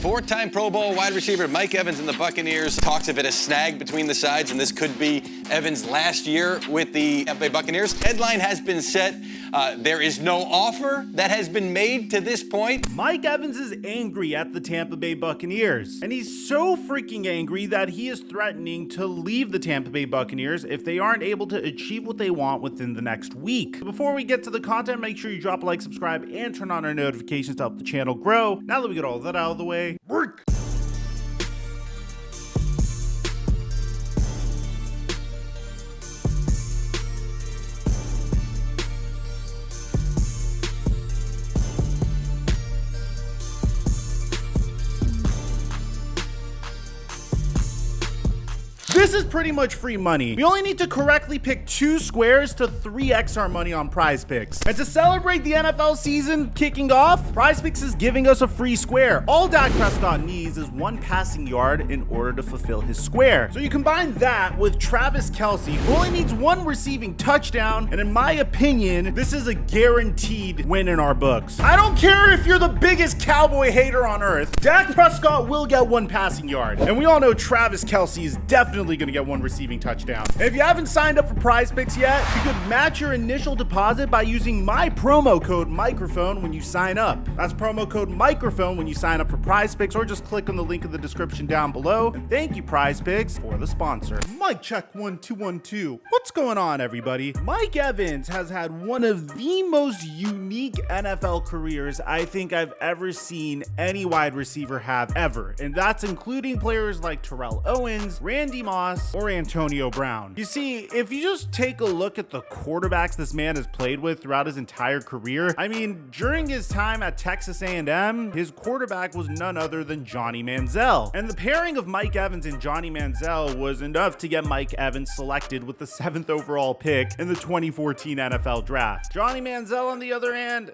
Four-time Pro Bowl wide receiver Mike Evans and the Buccaneers. Talks of it a snag between the sides, and this could be Evans' last year with the Tampa Bay Buccaneers. Headline has been set. There is no offer that has been made to this point. Mike Evans is angry at the Tampa Bay Buccaneers, and he's so freaking angry that he is threatening to leave the Tampa Bay Buccaneers if they aren't able to achieve what they want within the next week. Before we get to the content, make sure you drop a like, subscribe, and turn on our notifications to help the channel grow. Now that we get all that out of the way, work! This is pretty much free money. We only need to correctly pick 2 squares to 3x our money on Prize Picks. And to celebrate the NFL season kicking off, Prize Picks is giving us a free square. All Dak Prescott needs is 1 passing yard in order to fulfill his square. So you combine that with Travis Kelce, who only needs 1 receiving touchdown, and in my opinion, this is a guaranteed win in our books. I don't care if you're the biggest Cowboy hater on earth, Dak Prescott will get 1 passing yard. And we all know Travis Kelce is definitely going to get 1 receiving touchdown. And if you haven't signed up for Prize Picks yet, you could match your initial deposit by using my promo code microphone when you sign up. That's promo code microphone when you sign up for Prize Picks, or just click on the link in the description down below. And thank you, Prize Picks, for the sponsor. Mic check 1 2 1 2. What's going on, everybody? Mike Evans has had one of the most unique NFL careers I think I've ever seen any wide receiver have ever, and that's including players like Terrell Owens, Randy Moss, or Antonio Brown. You see, if you just take a look at the quarterbacks this man has played with throughout his entire career, I mean, during his time at Texas A&M, his quarterback was none other than Johnny Manziel. And the pairing of Mike Evans and Johnny Manziel was enough to get Mike Evans selected with the 7th overall pick in the 2014 NFL Draft. Johnny Manziel, on the other hand,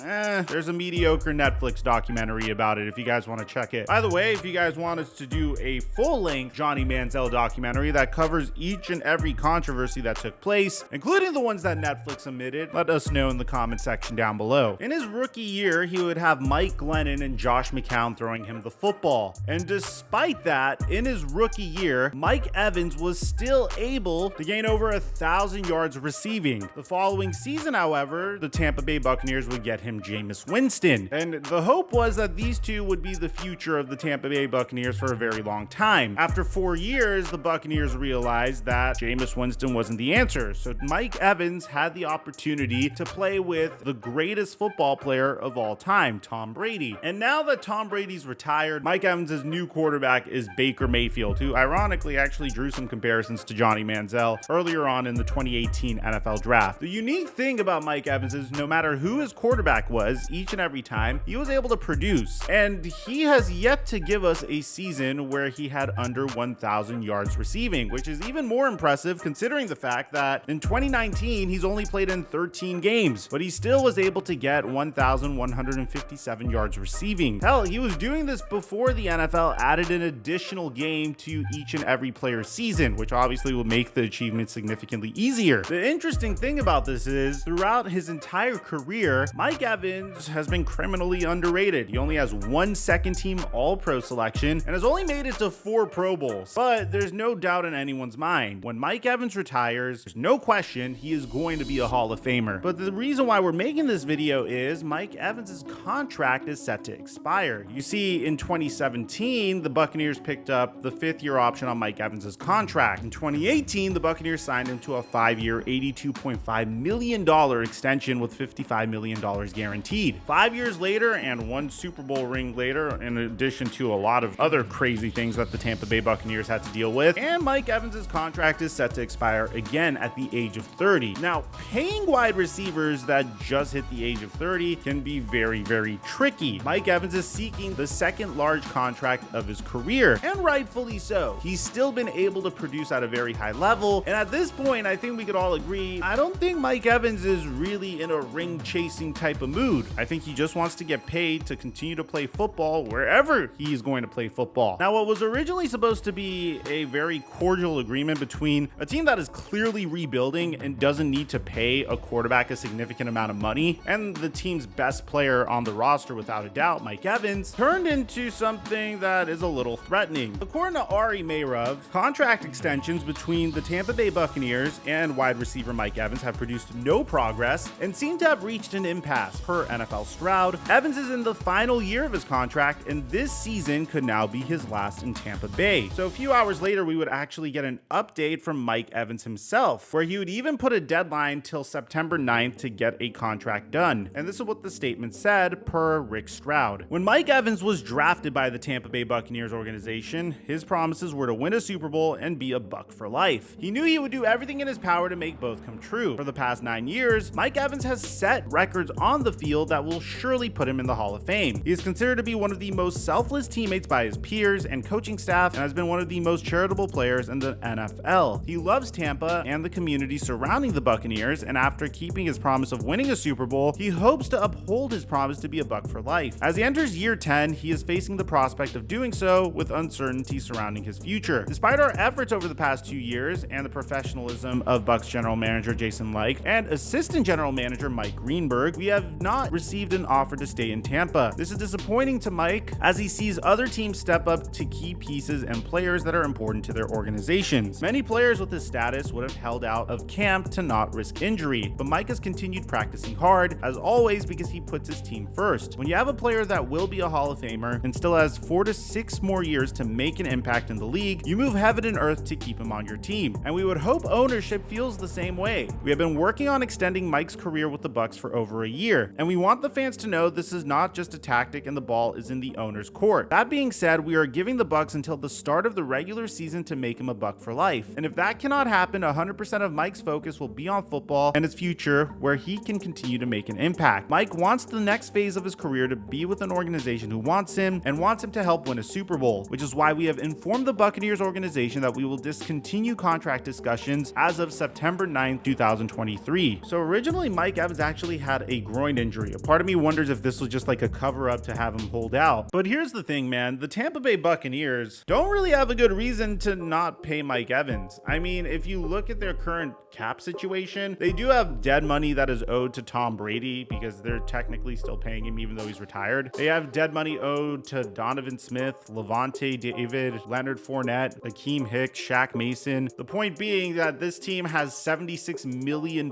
there's a mediocre Netflix documentary about it if you guys want to check it. By the way, if you guys want us to do a full-length Johnny Manziel documentary that covers each and every controversy that took place, including the ones that Netflix omitted, let us know in the comment section down below. In his rookie year, he would have Mike Glennon and Josh McCown throwing him the football. And despite that, in his rookie year, Mike Evans was still able to gain over 1,000 yards receiving. The following season, however, the Tampa Bay Buccaneers would get him Jameis Winston. And the hope was that these two would be the future of the Tampa Bay Buccaneers for a very long time. After 4 years, the Buccaneers realized that Jameis Winston wasn't the answer. So Mike Evans had the opportunity to play with the greatest football player of all time, Tom Brady. And now that Tom Brady's retired, Mike Evans' new quarterback is Baker Mayfield, who ironically actually drew some comparisons to Johnny Manziel earlier on in the 2018 NFL Draft. The unique thing about Mike Evans is no matter who his quarterback was, each and every time, he was able to produce. And he has yet to give us a season where he had under 1,000 yards receiving, which is even more impressive considering the fact that in 2019 he's only played in 13 games, but he still was able to get 1,157 yards receiving. Hell, he was doing this before the NFL added an additional game to each and every player's season, which obviously will make the achievement significantly easier. The interesting thing about this is throughout his entire career, Mike Evans has been criminally underrated. He only has 1 second-team All-Pro selection and has only made it to 4 Pro Bowls. But there's no doubt in anyone's mind, when Mike Evans retires, there's no question he is going to be a Hall of Famer. But the reason why we're making this video is Mike Evans' contract is set to expire. You see, in 2017, the Buccaneers picked up the 5th-year option on Mike Evans' contract. In 2018, the Buccaneers signed him to a 5-year, $82.5 million extension with $55 million guaranteed. 5 years later and 1 Super Bowl ring later, in addition to a lot of other crazy things that the Tampa Bay Buccaneers had to deal with, and Mike Evans' contract is set to expire again at the age of 30. Now, paying wide receivers that just hit the age of 30 can be very, very tricky. Mike Evans is seeking the 2nd large contract of his career, and rightfully so. He's still been able to produce at a very high level, and at this point, I think we could all agree, I don't think Mike Evans is really in a ring-chasing type of mood. I think he just wants to get paid to continue to play football wherever he is going to play football. Now, what was originally supposed to be a very cordial agreement between a team that is clearly rebuilding and doesn't need to pay a quarterback a significant amount of money, and the team's best player on the roster, without a doubt, Mike Evans, turned into something that is a little threatening. According to Ari Meirov, contract extensions between the Tampa Bay Buccaneers and wide receiver Mike Evans have produced no progress and seem to have reached an impasse. Per NFL Stroud, Evans is in the final year of his contract, and this season could now be his last in Tampa Bay. So a few hours later, we would actually get an update from Mike Evans himself, where he would even put a deadline till September 9th to get a contract done. And this is what the statement said, per Rick Stroud. When Mike Evans was drafted by the Tampa Bay Buccaneers organization, his promises were to win a Super Bowl and be a Buck for life. He knew he would do everything in his power to make both come true. For the past 9 years, Mike Evans has set records on the field that will surely put him in the Hall of Fame. He is considered to be one of the most selfless teammates by his peers and coaching staff, and has been one of the most charitable players in the NFL. He loves Tampa and the community surrounding the Buccaneers, and after keeping his promise of winning a Super Bowl, he hopes to uphold his promise to be a Buck for life. As he enters year 10, he is facing the prospect of doing so with uncertainty surrounding his future. Despite our efforts over the past 2 years and the professionalism of Bucs general manager Jason Licht and assistant general manager Mike Greenberg, we have not received an offer to stay in Tampa. This is disappointing to Mike, as he sees other teams step up to key pieces and players that are important to their organizations. Many players with his status would have held out of camp to not risk injury, but Mike has continued practicing hard, as always, because he puts his team first. When you have a player that will be a Hall of Famer and still has 4 to 6 more years to make an impact in the league, you move heaven and earth to keep him on your team. And we would hope ownership feels the same way. We have been working on extending Mike's career with the Bucs for over a year, and we want the fans to know this is not just a tactic and the ball is in the owner's court. That being said, we are giving the Bucs until the start of the regular season to make him a Buck for life. And if that cannot happen, 100% of Mike's focus will be on football and his future, where he can continue to make an impact. Mike wants the next phase of his career to be with an organization who wants him and wants him to help win a Super Bowl, which is why we have informed the Buccaneers organization that we will discontinue contract discussions as of September 9th, 2023. So originally, Mike Evans actually had a groin injury. A part of me wonders if this was just like a cover up to have him hold out. But here's the thing, man. The Tampa Bay Buccaneers don't really have a good reason to not pay Mike Evans. I mean, if you look at their current cap situation, they do have dead money that is owed to Tom Brady because they're technically still paying him even though he's retired. They have dead money owed to Donovan Smith, Levante David, Leonard Fournette, Akeem Hicks, Shaq Mason. The point being that this team has $76 million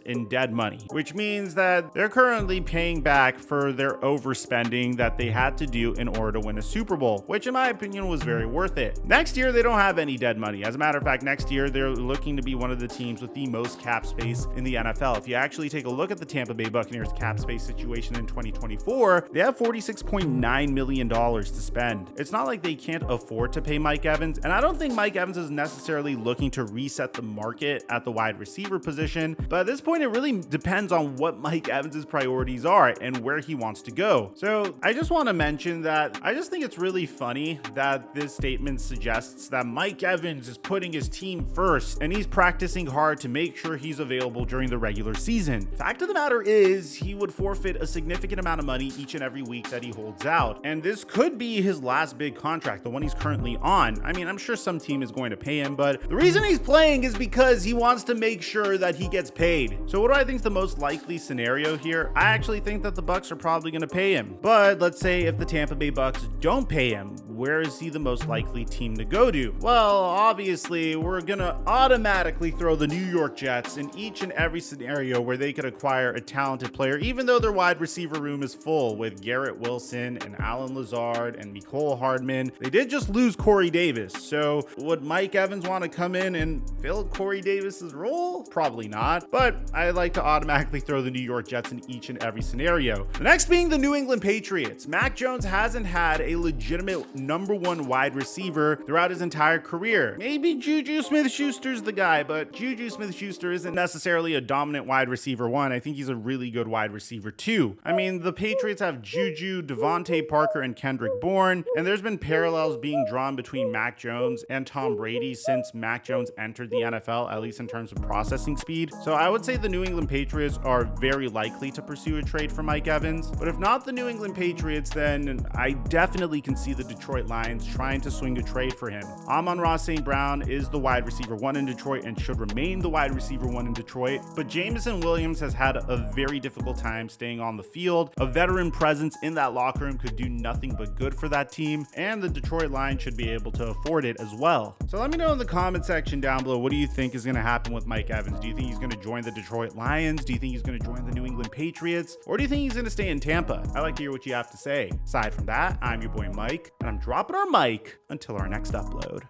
in dead money, which means that they're currently paying back for their overspending that they had to do in order to win a Super Bowl, which in my opinion was very worth it. Next year, they don't have any dead money. As a matter of fact, next year, they're looking to be one of the teams with the most cap space in the NFL. If you actually take a look at the Tampa Bay Buccaneers cap space situation in 2024, they have $46.9 million to spend. It's not like they can't afford to pay Mike Evans, and I don't think Mike Evans is necessarily looking to reset the market at the wide receiver position, but at this point, it really depends on what Mike Evans' priorities are and where he wants to go. So I just want to mention that I just think it's really funny that this statement suggests that Mike Evans is putting his team first and he's practicing hard to make sure he's available during the regular season. Fact of the matter is, he would forfeit a significant amount of money each and every week that he holds out, and this could be his last big contract, the one he's currently on. I mean, I'm sure some team is going to pay him, but the reason he's playing is because he wants to make sure that he gets paid. So what do I think is the most likely scenario here? I actually think that the Bucs are probably going to pay him, but let's say if the Tampa Bay Bucs don't pay him, where is he the most likely team to go to? Well, obviously, we're gonna automatically throw the New York Jets in each and every scenario where they could acquire a talented player, even though their wide receiver room is full with Garrett Wilson and Alan Lazard and Mecole Hardman. They did just lose Corey Davis, so would Mike Evans want to come in and fill Corey Davis's role? Probably not, but I like to automatically throw the New York Jets in each and every scenario. The next being the New England Patriots. Mac Jones hasn't had a legitimate number one wide receiver throughout his entire career. Maybe Juju Smith-Schuster's the guy, but Juju Smith-Schuster isn't necessarily a dominant wide receiver one. I think he's a really good wide receiver two. I mean, the Patriots have Juju, Devontae Parker, and Kendrick Bourne, and there's been parallels being drawn between Mac Jones and Tom Brady since Mac Jones entered the NFL, at least in terms of processing speed. So I would say the New England Patriots are very likely to pursue a trade for Mike Evans, but if not the New England Patriots, then I definitely can see the Detroit Detroit Lions trying to swing a trade for him. Amon-Ra St. Brown is the wide receiver 1 in Detroit and should remain the wide receiver 1 in Detroit, but Jameson Williams has had a very difficult time staying on the field. A veteran presence in that locker room could do nothing but good for that team, and the Detroit Lions should be able to afford it as well. So let me know in the comment section down below, what do you think is going to happen with Mike Evans? Do you think he's going to join the Detroit Lions? Do you think he's going to join the New England Patriots? Or do you think he's going to stay in Tampa? I'd like to hear what you have to say. Aside from that, I'm your boy Mike, and I'm dropping our mic until our next upload.